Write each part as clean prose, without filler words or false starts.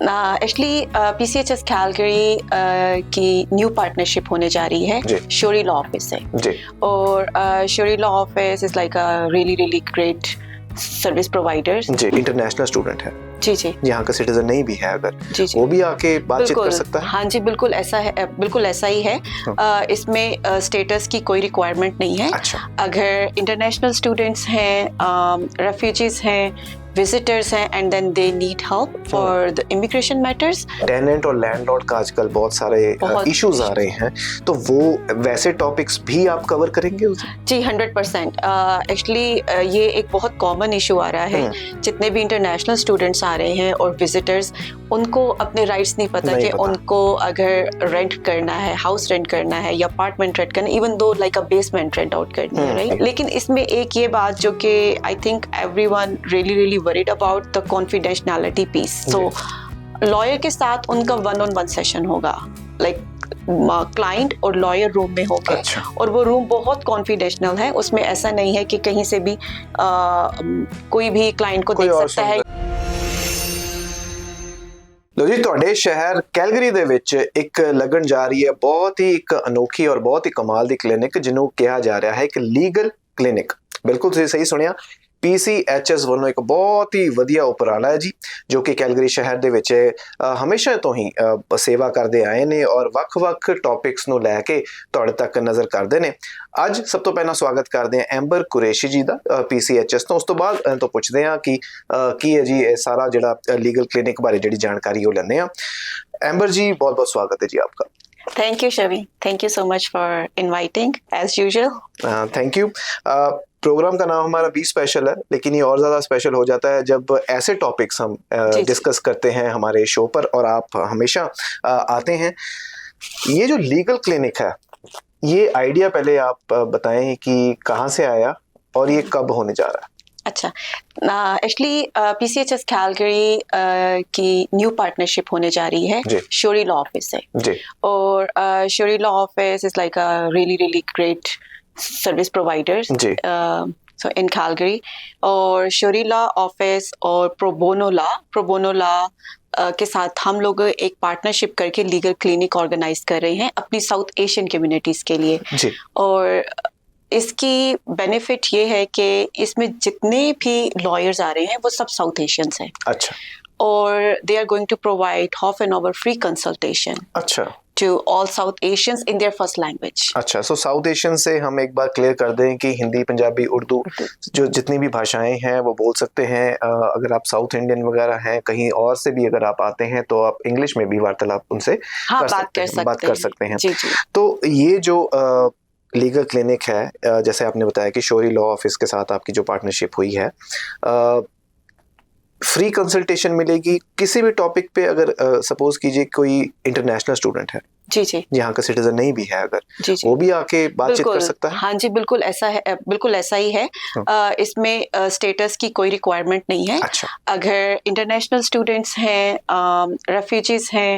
Actually PCHS Calgary की new partnership होने जा रही है शोरी लॉ ऑफिस से जी। और Shory law office is like a really great service providers. जी, इंटरनेशनल स्टूडेंट है जी यहाँ का सिटीजन नहीं भी है अगर जी वो भी आके बातचीत कर सकता है। हाँ जी, बिल्कुल ऐसा है, बिल्कुल ऐसा ही है। इसमें स्टेटस की कोई रिक्वायरमेंट नहीं है। अच्छा। अगर इंटरनेशनल स्टूडेंट्स हैं, रेफ्यूजीज हैं, विजिटर्स हैं and then they need help for the immigration matters. Tenant और लैंडलॉर्ड का आजकल बहुत सारे इश्यूज आ रहे हैं, तो वो वैसे टॉपिक्स भी आप कवर करेंगे उसे? जी 100%। एक्चुअली ये एक बहुत कॉमन इशू आ रहा है। जितने भी इंटरनेशनल स्टूडेंट्स आ रहे हैं और विजिटर्स, उनको अपने राइट्स नहीं पता कि उनको अगर रेंट करना है, हाउस रेंट करना है या अपार्टमेंट रेंट करना है, इवन दो लाइक अ बेसमेंट रेंट आउट करनी है, राइट। लेकिन इसमें एक ये बात जो कि I think everyone really worried about the confidentiality piece. So lawyer के साथ उनका 1-on-1 सेशन होगा, लाइक क्लाइंट और लॉयर रूम में होगा। अच्छा। और वो रूम बहुत कॉन्फिडेंशियल है, उसमें ऐसा नहीं है कि कहीं से भी कोई भी क्लाइंट को देख सकता है। लो जी, ਤੁਹਾਡੇ ਸ਼ਹਿਰ ਕੈਲਗਰੀ ਦੇ ਵਿੱਚ ਇੱਕ ਲੱਗਣ ਜਾ ਰਹੀ ਹੈ ਬਹੁਤ ਹੀ ਇੱਕ ਅਨੋਖੀ ਔਰ ਬਹੁਤ ਹੀ ਕਮਾਲ ਦੀ ਕਲੀਨਿਕ, ਜਿਹਨੂੰ ਕਿਹਾ ਜਾ ਰਿਹਾ ਹੈ ਇੱਕ ਲੀਗਲ ਕਲੀਨਿਕ। ਬਿਲਕੁਲ ਤੁਸੀਂ ਸਹੀ ਸੁਣਿਆ, PCHS ਵੱਲੋਂ ਇੱਕ ਬਹੁਤ ਹੀ ਵਧੀਆ ਉਪਰਾਲਾ ਹੈ ਜੀ, ਜੋ ਕਿ ਕੈਲਗਰੀ ਸ਼ਹਿਰ ਦੇ ਵਿੱਚ ਹਮੇਸ਼ਾ ਤੋਂ ਹੀ ਸੇਵਾ ਕਰਦੇ ਆਏ ਨੇ ਔਰ ਵੱਖ-ਵੱਖ ਟੌਪਿਕਸ ਨੂੰ ਲੈ ਕੇ ਤੁਹਾਡੇ ਤੱਕ ਨਜ਼ਰ ਕਰਦੇ ਨੇ। ਅੱਜ ਸਭ ਤੋਂ ਪਹਿਲਾਂ ਸਵਾਗਤ ਕਰਦੇ ਹਾਂ ਐਂਬਰ ਕੁਰੈਸ਼ੀ ਜੀ ਦਾ PCHS ਤੋਂ। ਉਸ ਤੋਂ ਬਾਅਦ ਇਹਨਾਂ ਤੋਂ ਪੁੱਛਦੇ ਹਾਂ ਕਿ ਕੀ ਹੈ ਜੀ ਇਹ ਸਾਰਾ ਜਿਹੜਾ ਲੀਗਲ ਕਲੀਨਿਕ ਬਾਰੇ ਜਿਹੜੀ ਜਾਣਕਾਰੀ ਉਹ ਲੈਂਦੇ ਹਾਂ। ਐਂਬਰ जी, बहुत बहुत स्वागत है जी आपका। Thank you Shavi, thank you so much for inviting as usual. Thank you. Program का नाम हमारा भी स्पेशल है, लेकिन ये और ज़्यादा स्पेशल हो जाता है जब ऐसे टॉपिक्स हम डिस्कस करते हैं हमारे शो पर और आप हमेशा आते हैं। ये जो लीगल क्लिनिक है, ये आइडिया पहले आप बताएं कि कहाँ से आया और ये कब होने जा रहा है? अच्छा, एक्चुअली PCHS कैलगरी की न्यू पार्टनरशिप होने जा रही है शोरी लॉ ऑफिस से जी। और Shory law office is like a really great service providers so in Calgary. और शोरी लॉ ऑफिस और प्रोबोनो लॉ के साथ हम लोग एक पार्टनरशिप करके लीगल क्लिनिक ऑर्गेनाइज कर रहे हैं अपनी साउथ एशियन कम्युनिटीज के लिए जी। और इसकी बेनिफिट ये है कि इसमें जितने भी लॉयर्स आ रहे हैं वो सब साउथ एशियंस हैं। अच्छा। और they are going to provide half an hour free consultation अच्छा to all South Asians in their first language। अच्छा, सो साउथ एशियन से हम एक बार क्लियर कर दें कि हिंदी, पंजाबी, उर्दू जो जितनी भी भाषाएं हैं वो बोल सकते हैं। अगर आप साउथ इंडियन वगैरह हैं, कहीं और से भी अगर आप आते हैं तो आप इंग्लिश में भी वार्तालाप उनसे बात कर सकते हैं। जी। तो ये जो लीगल क्लिनिक है, जैसे आपने बताया कि शोरी लॉ ऑफिस के साथ आपकी जो पार्टनरशिप हुई है, फ्री कंसल्टेशन मिलेगी किसी भी टॉपिक पे। अगर सपोज कीजिए कोई इंटरनेशनल स्टूडेंट है जी यहाँ का सिटीजन नहीं भी है अगर वो भी आके बातचीत कर सकता है? हाँ जी, बिल्कुल ऐसा है, बिल्कुल ऐसा ही है। इसमें स्टेटस की कोई रिक्वायरमेंट नहीं है। अच्छा। अगर इंटरनेशनल स्टूडेंट्स हैं, रेफ्यूजीज हैं,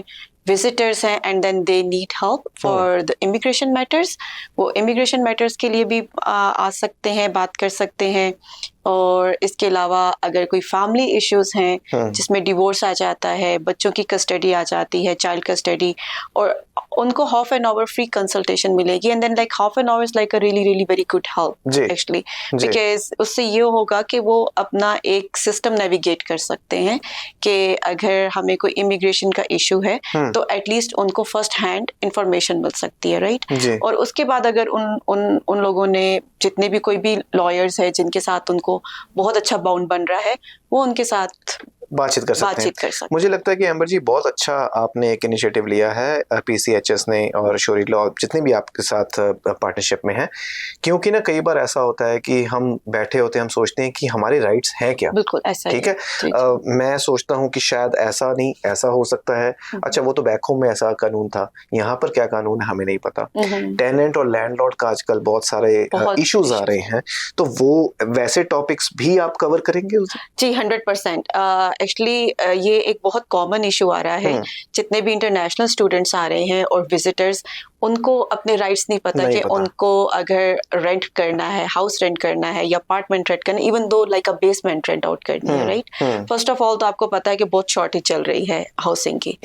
विजिटर्स हैं and then they need help for the immigration matters, वो इमिग्रेशन मैटर्स के लिए भी आ सकते हैं, बात कर सकते हैं। और इसके अलावा अगर कोई फैमिली इश्यूज हैं जिसमें डिवोर्स आ जाता है, बच्चों की कस्टडी आ जाती है, चाइल्ड कस्टडी, और उनको half an hour free consultation मिलेगी and then like half an hour is like a really very good help actually, because उससे ये होगा कि वो अपना एक सिस्टम नेविगेट कर सकते हैं कि अगर हमें कोई इमिग्रेशन का इशू है तो एटलीस्ट उनको फर्स्ट हैंड इंफॉर्मेशन मिल सकती है, राइट। और उसके बाद अगर उन लोगों ने जितने भी कोई भी लॉयर्स है जिनके साथ उनको बहुत अच्छा बाउंड बन रहा है, वो उनके साथ बातचीत कर सकते हैं। मुझे लगता है कि एम्बर जी बहुत अच्छा आपने एक इनिशिएटिव लिया है PCHS ने और शोरी लॉ जितने भी आपके साथ पार्टनरशिप में हैं, क्योंकि ना कई बार ऐसा होता है कि हम बैठे होते हैं, हम सोचते हैं कि हमारे राइट्स हैं क्या। बिल्कुल ऐसा ठीक है। मैं सोचता हूँ कि शायद ऐसा नहीं, ऐसा हो सकता है। अच्छा, वो तो बैक होम में ऐसा कानून था, यहाँ पर क्या कानून है हमें नहीं पता। टेनेंट और लैंडलॉर्ड का आजकल बहुत सारे इश्यूज आ रहे हैं, तो वो वैसे टॉपिक्स भी आप कवर करेंगे? जी 100%। एक्चुअली ये एक बहुत कॉमन इशू आ रहा है। जितने भी इंटरनेशनल स्टूडेंट्स आ रहे हैं और विजिटर्स, उनको अपने राइट्स नहीं पता कि उनको अगर रेंट करना है, हाउस रेंट करना है या अपार्टमेंट रेंट करना है, इवन दो लाइक अ बेसमेंट रेंट आउट करनी है, राइट। फर्स्ट ऑफ ऑल तो आपको पता है कि बहुत शॉर्टेज चल रही है हाउसिंग की,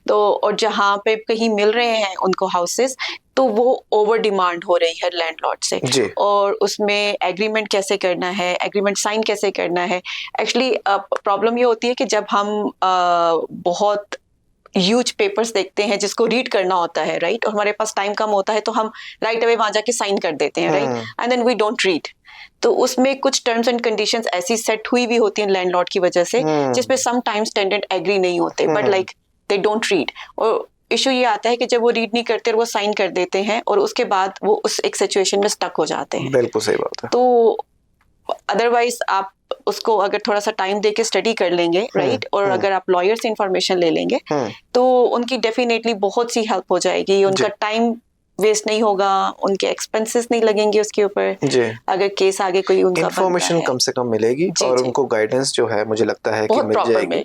तो और जहाँ पे कहीं मिल रहे हैं उनको हाउसेस, तो वो ओवर डिमांड हो रही है लैंडलॉर्ड से, और उसमें एग्रीमेंट कैसे करना है, एग्रीमेंट साइन कैसे करना है। एक्चुअली प्रॉब्लम ये होती है कि जब हम बहुत ह्यूज पेपर्स देखते हैं जिसको रीड करना होता है, राइट, और हमारे पास टाइम कम होता है तो हम राइट अवे वहां जाके साइन कर देते हैं, right, and then we don't read. तो उसमें कुछ टर्म्स एंड कंडीशंस ऐसी सेट हुई भी होती हैं लैंडलॉर्ड की वजह से, जिसपे सम टाइम्स टेनेंट एग्री नहीं होते, but like they don't read. और इशू ये आता है कि जब वो रीड नहीं करते और वो साइन कर देते हैं और उसके बाद वो उस एक सिचुएशन में स्टक हो जाते हैं। बिल्कुल सही बात है। तो अदरवाइज आप उसको अगर थोड़ा सा टाइम देके स्टडी कर लेंगे, राइट, और अगर आप लॉयर से इंफॉर्मेशन ले लेंगे तो उनकी डेफिनेटली बहुत सी हेल्प हो जाएगी। उनका टाइम वेस्ट नहीं होगा, उनके एक्सपेंसेस नहीं लगेंगे उसके ऊपर, अगर केस आगे कोई उनका इंफॉर्मेशन कम से कम मिलेगी और उनको गाइडेंस जो है मुझे लगता है कि मिल जाएगी।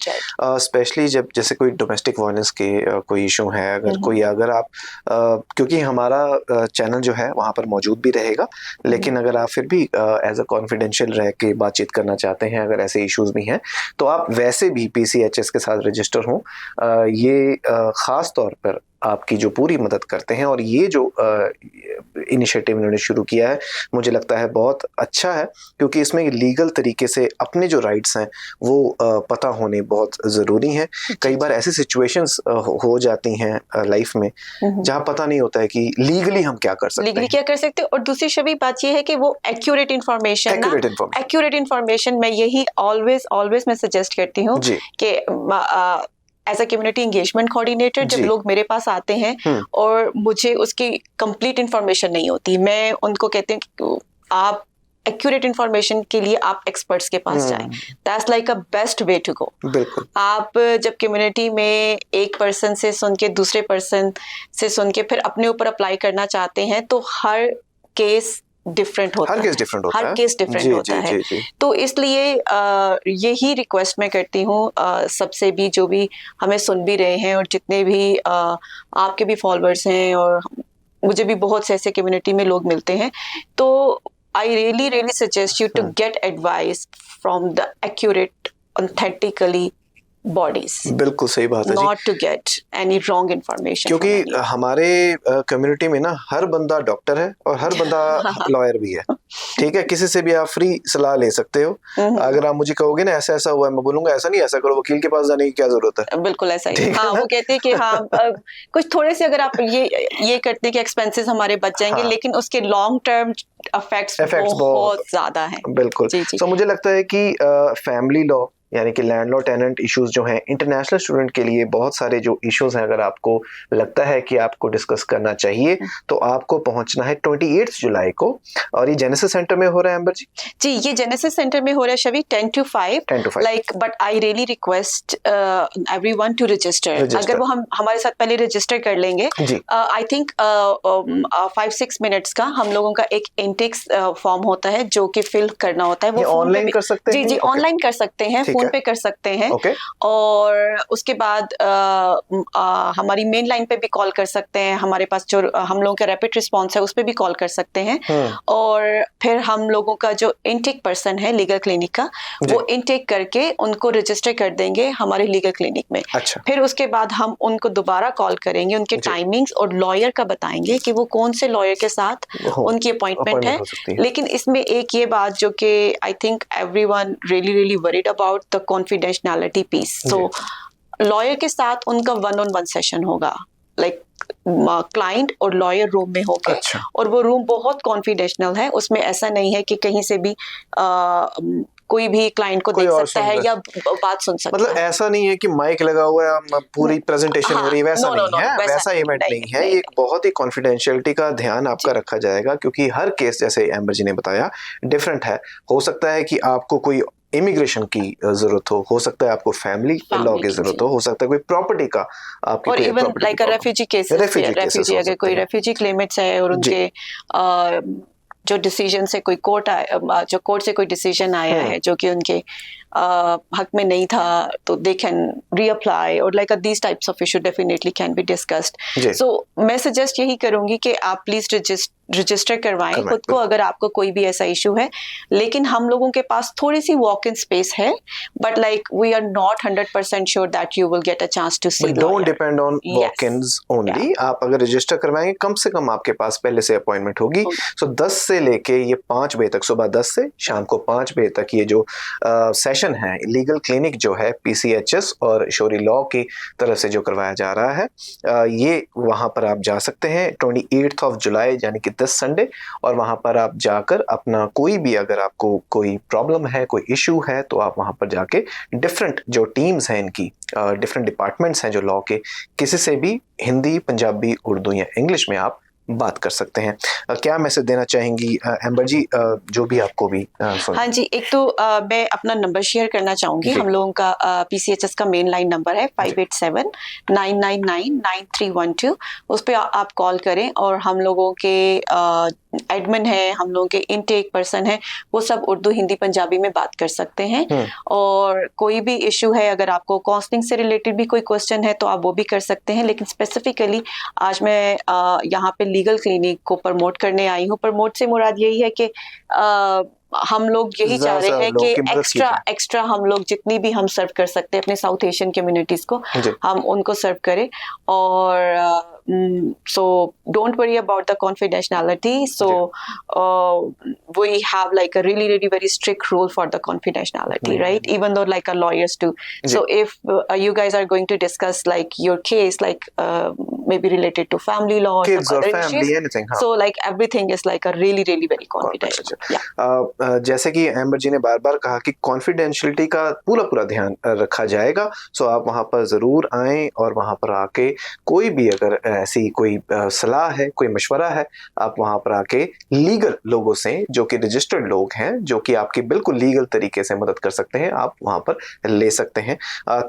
स्पेशली जब जैसे कोई डोमेस्टिक वायलेंस के कोई इशू है, अगर आप क्योंकि हमारा चैनल जो है वहाँ पर मौजूद भी रहेगा, लेकिन अगर आप फिर भी एज अ कॉन्फिडेंशियल रह के बातचीत करना चाहते हैं, अगर ऐसे इश्यूज भी हैं, तो आप वैसे भी PCHS के साथ रजिस्टर हों। ये खास तौर पर आपकी जो पूरी मदद करते हैं, और ये जो इनिशिएटिव इन्होंने शुरू किया है मुझे लगता है बहुत अच्छा है, क्योंकि इसमें लीगल तरीके से अपने जो राइट्स हैं वो पता होने बहुत ज़रूरी हैं। कई बार ऐसी सिचुएशंस हो जाती हैं लाइफ में जहाँ पता नहीं होता है कि लीगली हम क्या कर सकते हैं। और दूसरी शबी बात ये है कि वो एक्यूरेट इन्फॉर्मेशन मैं यही ऑलवेज मैं सजेस्ट करती हूँ कि as a community engagement coordinator जब लोग मेरे पास आते हैं और मुझे उसकी कंप्लीट इन्फॉर्मेशन नहीं होती, मैं उनको कहती हूँ कि आप एक्यूरेट इन्फॉर्मेशन के लिए आप एक्सपर्ट्स के पास जाएं। That's like a best way to go. बिल्कुल। आप जब कम्युनिटी में एक पर्सन से सुन के, दूसरे पर्सन से सुन के फिर अपने ऊपर अप्लाई करना चाहते हैं, तो हर केस डिफरेंट होता है। हर केस डिफरेंट होता है। तो इसलिए यही रिक्वेस्ट मैं करती हूँ सबसे भी, जो भी हमें सुन भी रहे हैं और जितने भी आपके भी फॉलोअर्स हैं, और मुझे भी बहुत से ऐसे कम्युनिटी में लोग मिलते हैं, तो I really suggest you to get advice from the accurate authentically bodies. बिल्कुल सही बात है, not to get any wrong information, क्योंकि हमारे कम्युनिटी में ना हर बंदा डॉक्टर है और हर बंदा लॉयर भी है, ठीक है। किसी से भी आप फ्री सलाह ले सकते हो। अगर आप मुझे कहोगे ना ऐसा ऐसा हुआ है, मैं बोलूंगा ऐसा नहीं, ऐसा करो, वकील के पास जाने की क्या जरूरत है। बिल्कुल ऐसा ही। हाँ, वो कहते हैं कि हाँ कुछ थोड़े से अगर आप ये करते हैं कि एक्सपेंसेस हमारे बच जाएंगे, लेकिन उसके लॉन्ग टर्म इफेक्ट्स बहुत ज्यादा हैं। बिल्कुल। तो मुझे लगता है कि फैमिली लॉ यानी कि लैंडलॉर्ड टेनेंट इश्यूज जो हैं इंटरनेशनल स्टूडेंट के लिए बहुत सारे जो इश्यूज हैं, अगर आपको लगता है कि आपको डिस्कस करना चाहिए तो आपको पहुंचना है 28 जुलाई को, और ये जेनेसिस सेंटर में हो रहा है एम्बर जी। जी, ये जेनेसिस सेंटर में हो रहा है शबी 10 to 5 like, but I really request everyone to register. अगर वो हमारे साथ पहले रजिस्टर कर लेंगे, आई थिंक 5-6 मिनट्स का हम लोगों का एक इनटेक फॉर्म होता है जो कि फिल करना होता है। वो ऑनलाइन कर सकते हैं। जी, ऑनलाइन कर सकते हैं, फोन पे कर सकते हैं। और उसके बाद हमारी मेन लाइन पे भी कॉल कर सकते हैं। हमारे पास जो हम लोगों का रैपिड रिस्पांस है उस पे भी कॉल कर सकते हैं। और फिर हम लोगों का जो इनटेक पर्सन है लीगल क्लिनिक का, वो इनटेक करके उनको रजिस्टर कर देंगे हमारे लीगल क्लिनिक में। फिर उसके बाद हम उनको दोबारा कॉल करेंगे, उनके टाइमिंग्स और लॉयर का बताएंगे कि वो कौन से लॉयर के साथ उनकी अपॉइंटमेंट है। लेकिन इसमें एक ये बात जो कि I think everyone really worried about the confidentiality piece. So lawyer के साथ उनका 1-on-1 सेशन होगा, लाइक क्लाइंट और लॉयर रूम में होगा। और वो रूम बहुत कॉन्फिडेंशियल है, उसमें ऐसा नहीं है कि कहीं से भी कोई भी क्लाइंट को देख सकता है या बात सुन सकता है। मतलब ऐसा नहीं है कि माइक लगा हुआ है, पूरी प्रेजेंटेशन हो रही है, वैसा नहीं है, वैसा इवेंट नहीं है। ये एक बहुत ही कॉन्फिडेंशियलिटी का ध्यान आपका रखा जाएगा, क्योंकि हर केस जैसे एम्बर जी ने बताया डिफरेंट है। हो सकता है कि आपको कोई इमिग्रेशन की जरूरत हो सकता है आपको फैमिली लॉ की जरूरत हो सकता है कोई प्रॉपर्टी का आपकी, और even like refugee cases, refugee अगर कोई रेफ्यूजी क्लेमेंट्स है और उनके जो डिसीजन से कोई जो कोर्ट से कोई डिसीजन आया है जो कि उनके हक में नहीं था, तो दे कैन रीअप्लाई, और like these types of issue definitely can be discussed. So मैं सजेस्ट यही करूंगी कि आप प्लीज रजिस्टर करवाएं खुद को अगर आपको कोई भी ऐसा इशू है। लेकिन हम लोगों के पास थोड़ी सी वॉक इन स्पेस है, but like we are not 100% sure that you will get a chance to see. Don't depend on walk ins only. आप अगर रजिस्टर करवाएंगे कम से कम आपके पास पहले से अपॉइंटमेंट होगी। सो 10 से लेके ये 5 बजे तक, सुबह 10 से शाम को 5 बजे तक ये जो सेशन है लीगल क्लिनिक जो है PCHS और शौरी लॉ की तरफ से जो करवाया जा रहा है, ये वहां पर आप जा सकते हैं 28 ऑफ जुलाई यानी कि 10 संडे। और वहां पर आप जाकर अपना कोई भी, अगर आपको कोई प्रॉब्लम है, कोई इशू है, तो आप वहां पर जाके डिफरेंट जो टीम्स हैं इनकी, डिफरेंट डिपार्टमेंट्स हैं जो लॉ के, किसी से भी हिंदी, पंजाबी, उर्दू या इंग्लिश में आप बात कर सकते हैं। क्या मैसेज देना चाहेंगी एम्बर जी, जो भी आपको भी हाँ जी, एक तो मैं अपना नंबर शेयर करना चाहूंगी। हम लोगों का PCHS का मेन लाइन नंबर है 587-999-9312। उस पर आप कॉल करें, और हम लोगों के एडमिन है, हम लोगों के इनटेक पर्सन है, वो सब उर्दू, हिंदी, पंजाबी में बात कर सकते हैं। और कोई भी इशू है, अगर आपको काउंसलिंग से रिलेटेड भी कोई क्वेश्चन है तो आप वो भी कर सकते हैं। लेकिन स्पेसिफिकली आज मैं यहाँ पे लीगल क्लिनिक को प्रमोट करने आई हूँ। प्रमोट से मुराद यही है कि हम लोग यही चाह रहे हैं कि एक्स्ट्रा हम लोग जितनी भी हम सर्व कर सकते हैं अपने साउथ एशियन कम्युनिटीज को, हम उनको सर्व करें। और so don't worry about the confidentiality. So we have like a really very strict rule for the confidentiality, right? Even though like our lawyers do. So if you guys are going to discuss like your case, like maybe related to family law or kids some or other family, issues, anything, so like everything is like a really very confidential. जैसे कि amber जी ने बार बार कहा कि confidentiality का पूरा ध्यान रखा जाएगा। सो आप वहां पर जरूर आएं, और वहां पर आके कोई भी अगर ऐसी कोई सलाह है, कोई मशवरा है, आप वहां पर आके लीगल लोगों से, जो कि रजिस्टर्ड लोग हैं, जो कि आपकी बिल्कुल लीगल तरीके से मदद कर सकते हैं, आप वहां पर ले सकते हैं।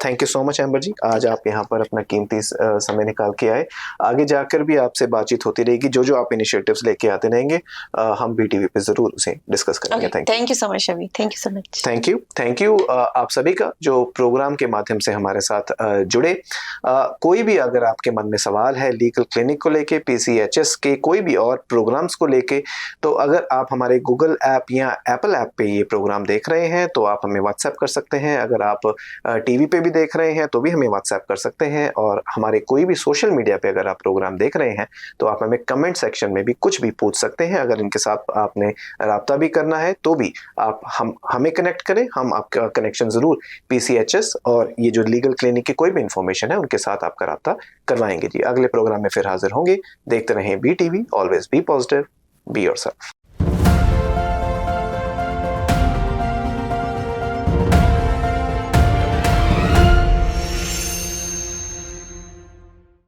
Thank you so much Amber जी, आज आप यहाँ पर अपना कीमती समय निकाल के आए। आगे जाकर भी आपसे बातचीत होती रहेगी, जो आप इनिशिएटिव्स लेके आते रहेंगे, हम BTV पे जरूर उसे डिस्कस करेंगे। थैंक यू सो मच अभी, thank you so much. Thank you आप सभी का जो प्रोग्राम के माध्यम से हमारे साथ जुड़े। कोई भी अगर आपके मन में सवाल है लीगल क्लिनिक को लेके, PCHS के कोई भी और प्रोग्राम्स को लेके, तो अगर आप हमारे गूगल ऐप या एप्पल ऐप पे ये प्रोग्राम देख रहे हैं तो आप हमें व्हाट्सएप कर सकते हैं। अगर आप TV पे भी देख रहे हैं तो भी हमें व्हाट्सएप कर सकते हैं। और हमारे कोई भी सोशल मीडिया पे अगर आप प्रोग्राम देख रहे हैं तो आप हमें कमेंट सेक्शन में भी कुछ भी पूछ सकते हैं। अगर इनके साथ आपने राब्ता भी करना है तो भी आप हमें कनेक्ट करें, हम आपका कनेक्शन जरूर PCHS और ये जो लीगल क्लिनिक की कोई भी इंफॉर्मेशन है उनके साथ आपका राब्ता करवाएंगे जी। अगले प्रोग्राम में फिर हाजिर होंगे। देखते रहें BTV, always be positive, be yourself.